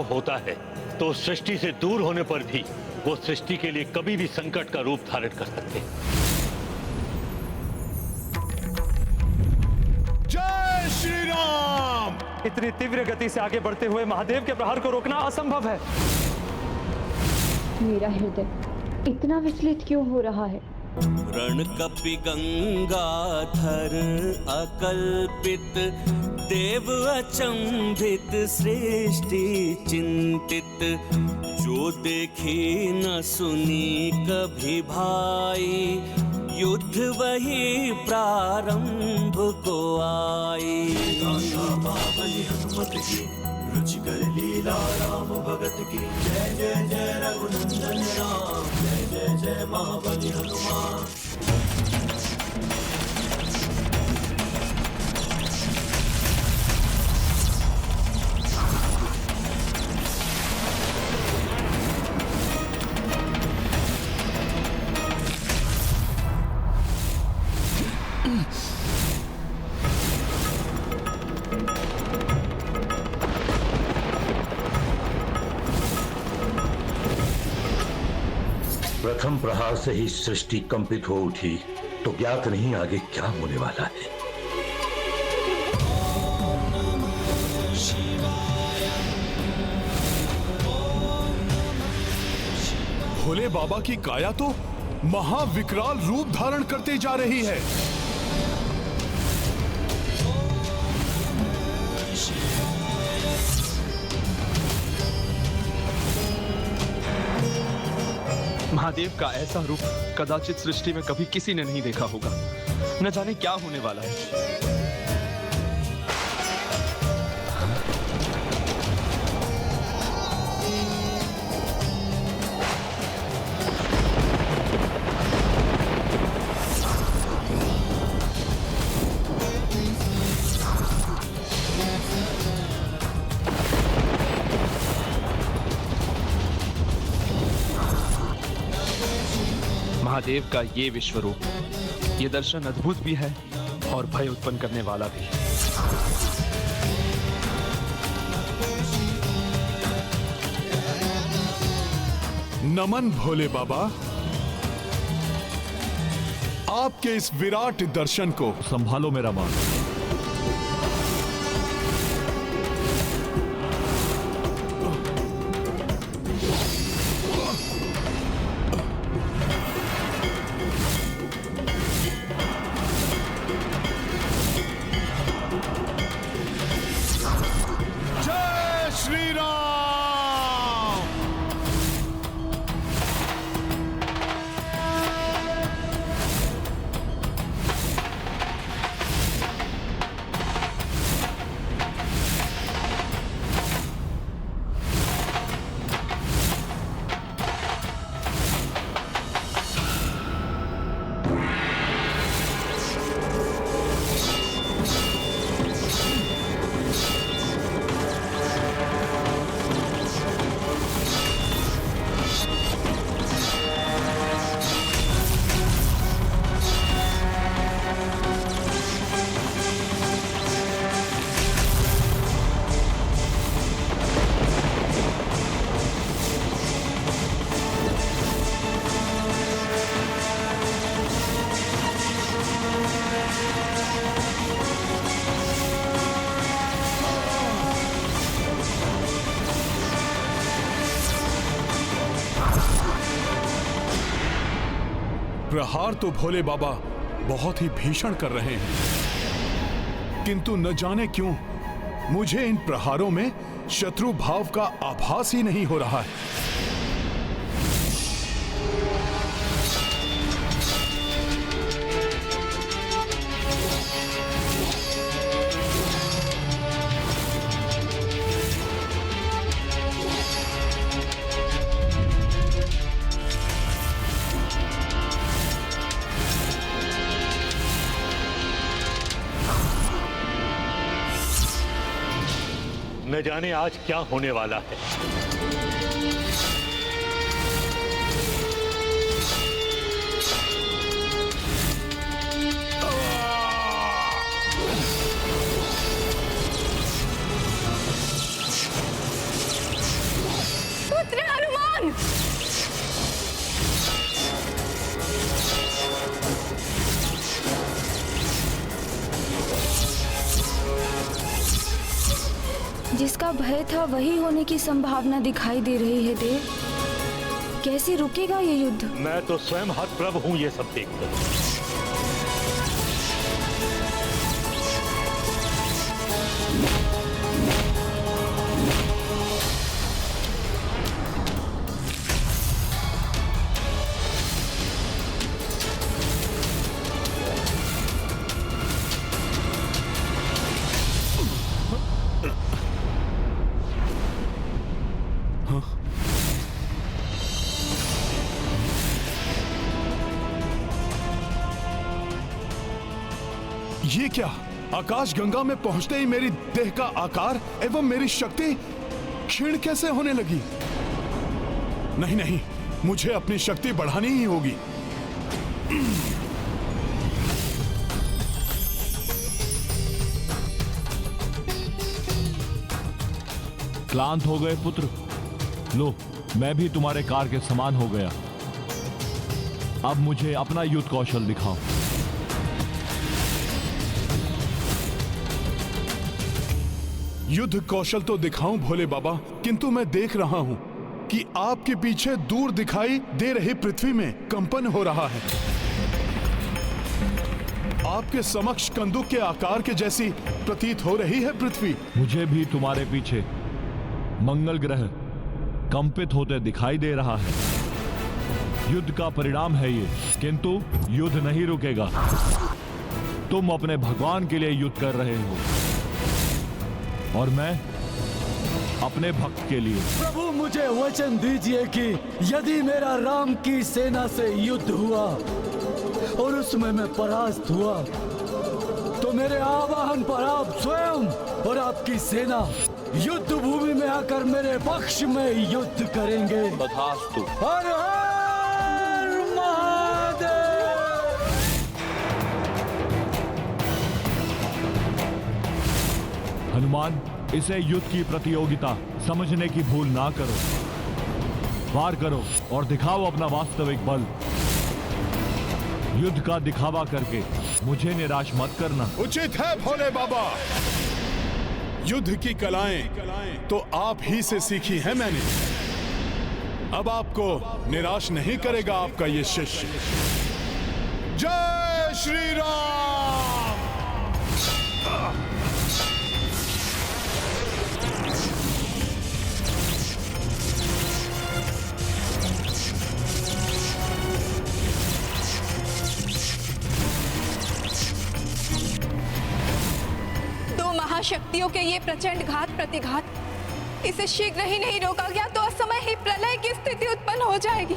टकराव होता है तो सृष्टि से दूर होने पर भी वो सृष्टि के लिए कभी भी संकट का रूप धारण कर सकते हैं। जय श्री राम। इतनी तीव्र गति से आगे बढ़ते हुए महादेव के प्रहार को रोकना असंभव है। मेरा हृदय इतना विचलित क्यों हो रहा है? रण कपि गंगाधर अकल्पित, देव अचंभित सृष्टि चिंतित, जो देखे न सुनी कभी भाई, युद्ध वही प्रारंभ को आई। महाबली हनुमत की रुचिकर लीला राम भगत की, जय जय जय रघुनंदन राम, जय जय जय महाबली हनुमान। प्रथम प्रहार से ही सृष्टि कंपित हो उठी तो ज्ञात नहीं आगे क्या होने वाला है। भोले बाबा की काया तो महाविकराल रूप धारण करते जा रही है। महादेव का ऐसा रूप कदाचित सृष्टि में कभी किसी ने नहीं देखा होगा। न जाने क्या होने वाला है। महादेव का ये विश्व रूप, ये दर्शन अद्भुत भी है और भय उत्पन्न करने वाला भी। नमन भोले बाबा, आपके इस विराट दर्शन को संभालो मेरा मान। प्रहार तो भोले बाबा बहुत ही भीषण कर रहे हैं, किंतु न जाने क्यों मुझे इन प्रहारों में शत्रु भाव का आभास ही नहीं हो रहा है। न जाने आज क्या होने वाला है। क्या भय था वही होने की संभावना दिखाई दे रही है देव। कैसे रुकेगा ये युद्ध? मैं तो स्वयं हतप्रभ हूं ये सब देखकर। ये क्या? आकाश गंगा में पहुंचते ही मेरी देह का आकार एवं मेरी शक्ति क्षीण कैसे होने लगी? नहीं नहीं, मुझे अपनी शक्ति बढ़ानी ही होगी। क्लांत हो गए पुत्र? लो, मैं भी तुम्हारे कार के समान हो गया। अब मुझे अपना युद्ध कौशल दिखाओ। युद्ध कौशल तो दिखाऊं भोले बाबा, किंतु मैं देख रहा हूं कि आपके पीछे दूर दिखाई दे रही पृथ्वी में कंपन हो रहा है। आपके समक्ष कंदुक के आकार के जैसी प्रतीत हो रही है पृथ्वी। मुझे भी तुम्हारे पीछे मंगल ग्रह कंपित होते दिखाई दे रहा है। युद्ध का परिणाम है ये, किंतु युद्ध नहीं रुकेगा। तुम अपने भगवान के लिए युद्ध कर रहे हो और मैं अपने भक्त के लिए। प्रभु, मुझे वचन दीजिए कि यदि मेरा राम की सेना से युद्ध हुआ और उसमें मैं परास्त हुआ तो मेरे आवाहन पर आप स्वयं और आपकी सेना युद्ध भूमि में आकर मेरे पक्ष में युद्ध करेंगे। तथास्तु। हर हर महादेव। हनुमान, इसे युद्ध की प्रतियोगिता समझने की भूल ना करो। वार करो और दिखाओ अपना वास्तविक बल। युद्ध का दिखावा करके मुझे निराश मत करना। उचित है भोले बाबा। युद्ध की कलाएं तो आप ही से सीखी है मैंने। अब आपको निराश नहीं करेगा आपका ये शिष्य। जय श्री राम। शक्तियों के ये प्रचंड घात प्रतिघात, इसे शीघ्र ही नहीं रोका गया तो असमय ही प्रलय की स्थिति उत्पन्न हो जाएगी।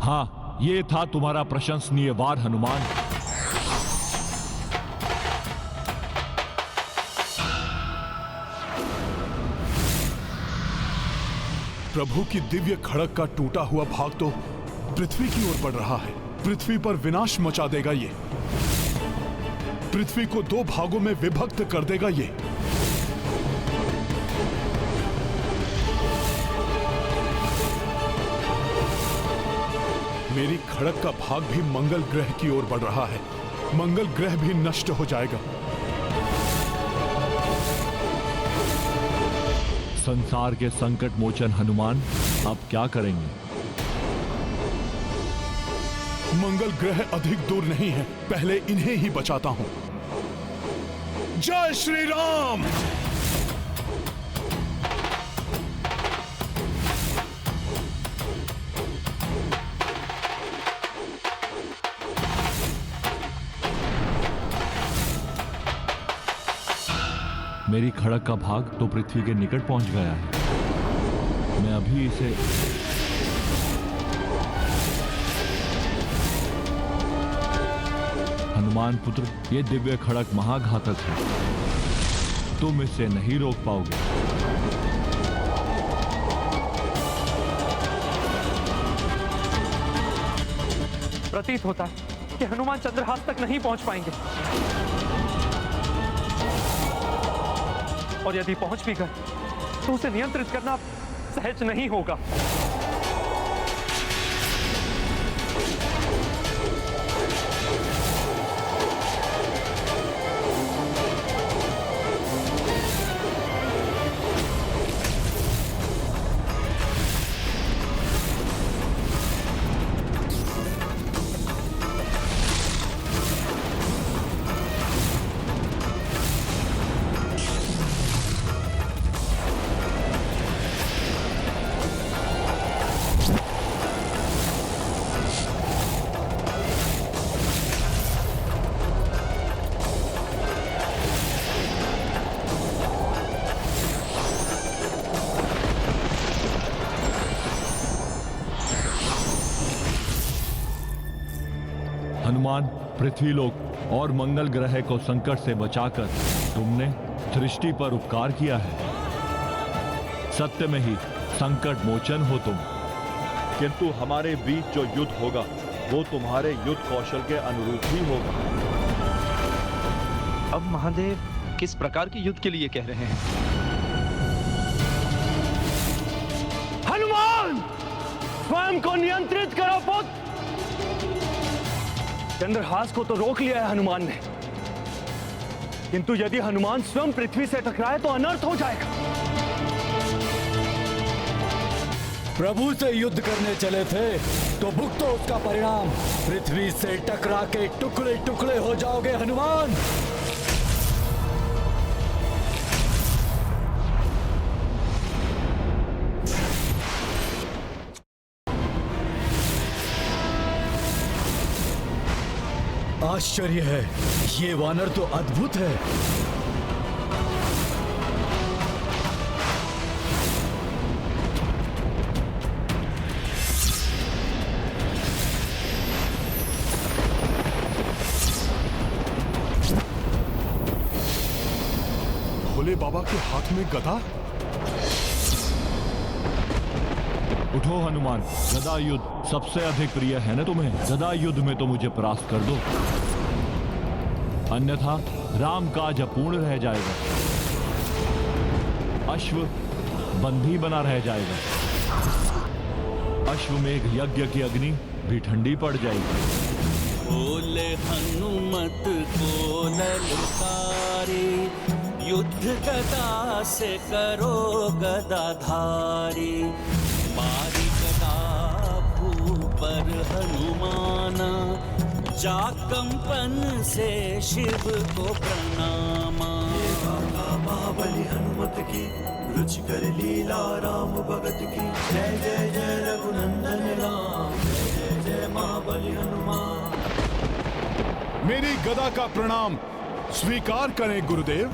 हाँ, ये था तुम्हारा प्रशंसनीय वार हनुमान। प्रभु की दिव्य खड़ग का टूटा हुआ भाग तो पृथ्वी की ओर बढ़ रहा है। पृथ्वी पर विनाश मचा देगा ये। पृथ्वी को दो भागों में विभक्त कर देगा ये। मेरी खड़ग का भाग भी मंगल ग्रह की ओर बढ़ रहा है। मंगल ग्रह भी नष्ट हो जाएगा। संसार के संकट मोचन हनुमान, अब क्या करेंगे? मंगल ग्रह अधिक दूर नहीं है, पहले इन्हें ही बचाता हूं। जय श्री राम। मेरी खड़ग का भाग तो पृथ्वी के निकट पहुंच गया है। मैं अभी इसे हनुमान पुत्र, ये दिव्य खड़ग महाघातक है। तुम इसे नहीं रोक पाओगे। प्रतीत होता है कि हनुमान चंद्रहास तक नहीं पहुंच पाएंगे, और यदि पहुंच भी गए तो उसे नियंत्रित करना सहज नहीं होगा। हनुमान, पृथ्वीलोक और मंगल ग्रह को संकट से बचाकर तुमने सृष्टि पर उपकार किया है। सत्य में ही संकट मोचन हो तुम। किंतु हमारे बीच जो युद्ध होगा वो तुम्हारे युद्ध कौशल के अनुरूप ही होगा। अब महादेव किस प्रकार के युद्ध के लिए कह रहे हैं? हनुमान, स्वयं को नियंत्रित करो पुत्र। चंद्रहास को तो रोक लिया है हनुमान ने, किंतु यदि हनुमान स्वयं पृथ्वी से टकराए तो अनर्थ हो जाएगा। प्रभु से युद्ध करने चले थे तो भुगतो उसका परिणाम। पृथ्वी से टकरा के टुकड़े टुकड़े हो जाओगे हनुमान। आश्चर्य है, ये वानर तो अद्भुत है। भोले बाबा के हाथ में गदा। उठो हनुमान, गदा युद्ध सबसे अधिक प्रिय है ना तुम्हें? गदा युद्ध में तो मुझे परास्त कर दो, अन्यथा राम काज अपूर्ण रह जाएगा, अश्व बंधी बना रह जाएगा, अश्वमेघ यज्ञ की अग्नि भी ठंडी पड़ जाएगी। बोले हनुमत को ललकारे, युद्ध गदा से करो गदाधारी। मारी गदा भूपर हनुमाना, जा कंपन से शिव को प्रणामा। महाबली हनुमत की, रुचि कर लीला राम भगत की। जय जय जय रघुनंदन राम, जय जय जय महाबली हनुमान। मेरी गदा का प्रणाम स्वीकार करें गुरुदेव।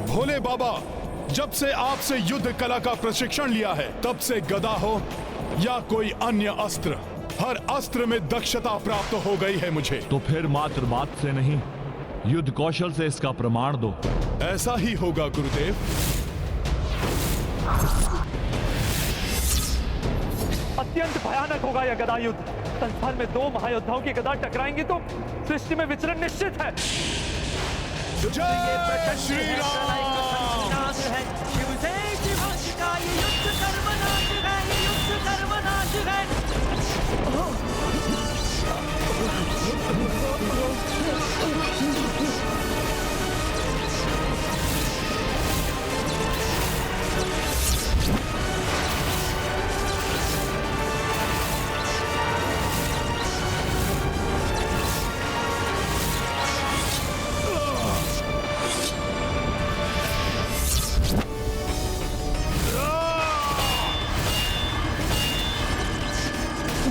भोले बाबा, जब से आपसे युद्ध कला का प्रशिक्षण लिया है तब से गदा हो या कोई अन्य अस्त्र, हर अस्त्र में दक्षता प्राप्त हो गई है मुझे। तो फिर मात्र बात से नहीं, युद्ध कौशल से इसका प्रमाण दो। ऐसा ही होगा गुरुदेव। अत्यंत भयानक होगा यह गदा युद्ध। संसार में दो महायोद्धाओं की गदा टकराएंगी तो सृष्टि में विचरण निश्चित है। जय श्री राम। शिव से शिवांश का ये युद्ध सर्वनाश है, ये युद्ध सर्वनाश है।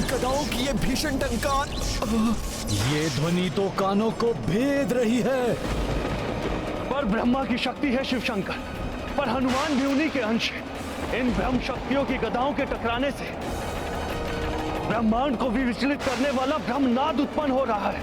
गदाओं की ये भीषण टंकार, ये ध्वनि तो कानों को भेद रही है। पर ब्रह्मा की शक्ति है शिव शंकर, पर हनुमान भी उन्हीं के अंश है। इन ब्रह्म शक्तियों की गदाओं के टकराने से ब्रह्मांड को भी विचलित करने वाला ब्रह्मनाद उत्पन्न हो रहा है।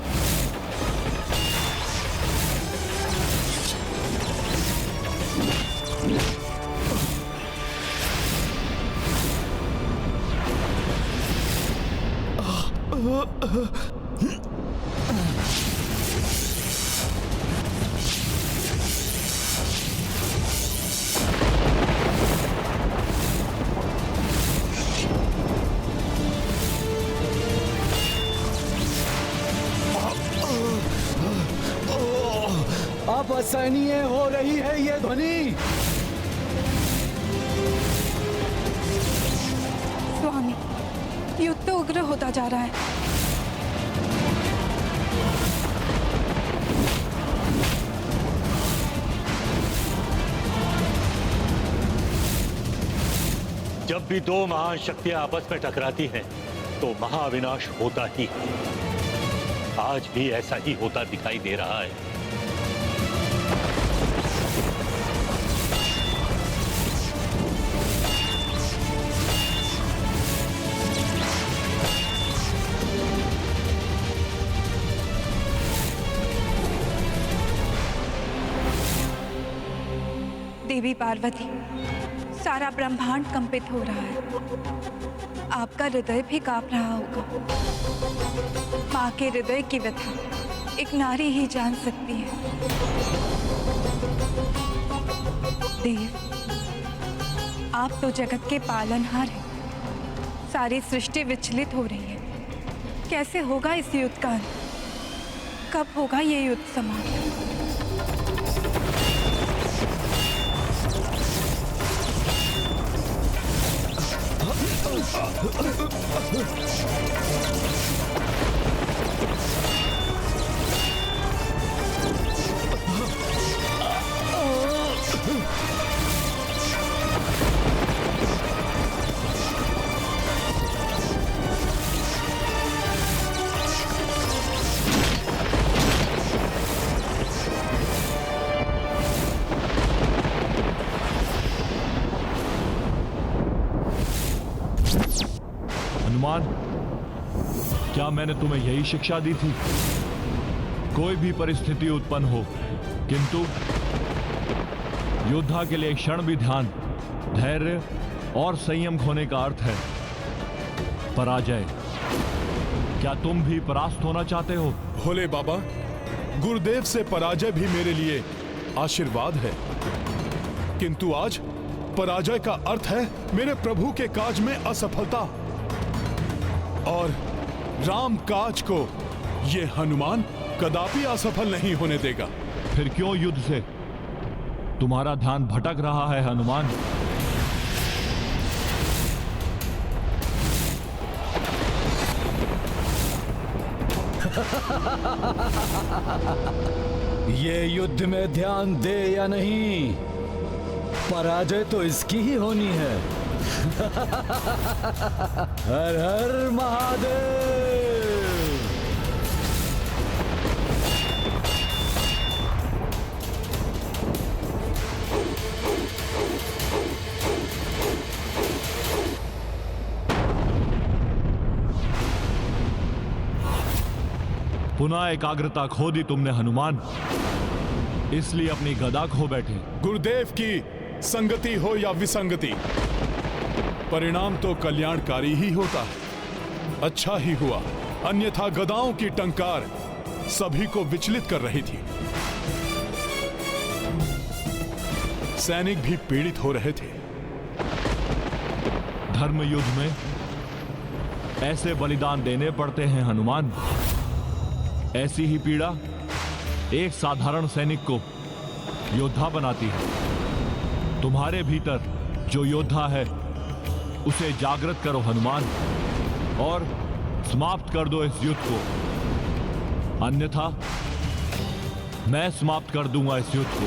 अब असहनीय हो रही है ये ध्वनि। स्वामी, युद्ध उग्र होता जा रहा है। जब भी दो महान शक्तियां आपस में टकराती हैं तो महाविनाश होता ही है। आज भी ऐसा ही होता दिखाई दे रहा है। देवी पार्वती, सारा ब्रह्मांड कंपित हो रहा है। आपका हृदय भी कांप रहा होगा। माँ के हृदय की व्यथा एक नारी ही जान सकती है। देव, आप तो जगत के पालनहार हैं। सारी सृष्टि विचलित हो रही है। कैसे होगा इस युद्ध का अंत? कब होगा ये युद्ध समाप्त? हनुमान, क्या मैंने तुम्हें यही शिक्षा दी थी? कोई भी परिस्थिति उत्पन्न हो, किंतु योद्धा के लिए एक क्षण भी ध्यान, धैर्य और संयम खोने का अर्थ है पराजय। क्या तुम भी परास्त होना चाहते हो? भोले बाबा, गुरुदेव से पराजय भी मेरे लिए आशीर्वाद है, किंतु आज पराजय का अर्थ है मेरे प्रभु के काज में असफलता, और राम काज को ये हनुमान कदापि असफल नहीं होने देगा। फिर क्यों युद्ध से तुम्हारा ध्यान भटक रहा है हनुमान? ये युद्ध में ध्यान दे या नहीं, पराजय तो इसकी ही होनी है। हर हर महादेव। पुनः एकाग्रता खो दी तुमने हनुमान, इसलिए अपनी गदा खो बैठे। गुरुदेव की संगति हो या विसंगति, परिणाम तो कल्याणकारी ही होता है। अच्छा ही हुआ, अन्यथा गदाओं की टंकार सभी को विचलित कर रही थी। सैनिक भी पीड़ित हो रहे थे। धर्म युद्ध में ऐसे बलिदान देने पड़ते हैं हनुमान। ऐसी ही पीड़ा एक साधारण सैनिक को योद्धा बनाती है। तुम्हारे भीतर जो योद्धा है उसे जागृत करो हनुमान, और समाप्त कर दो इस युद्ध को, अन्यथा मैं समाप्त कर दूंगा इस युद्ध को।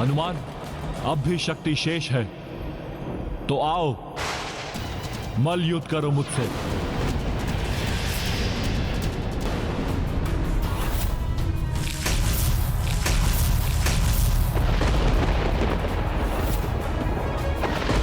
हनुमान, अब भी शक्ति शेष है, तो आओ मल युद्ध करो मुझसे।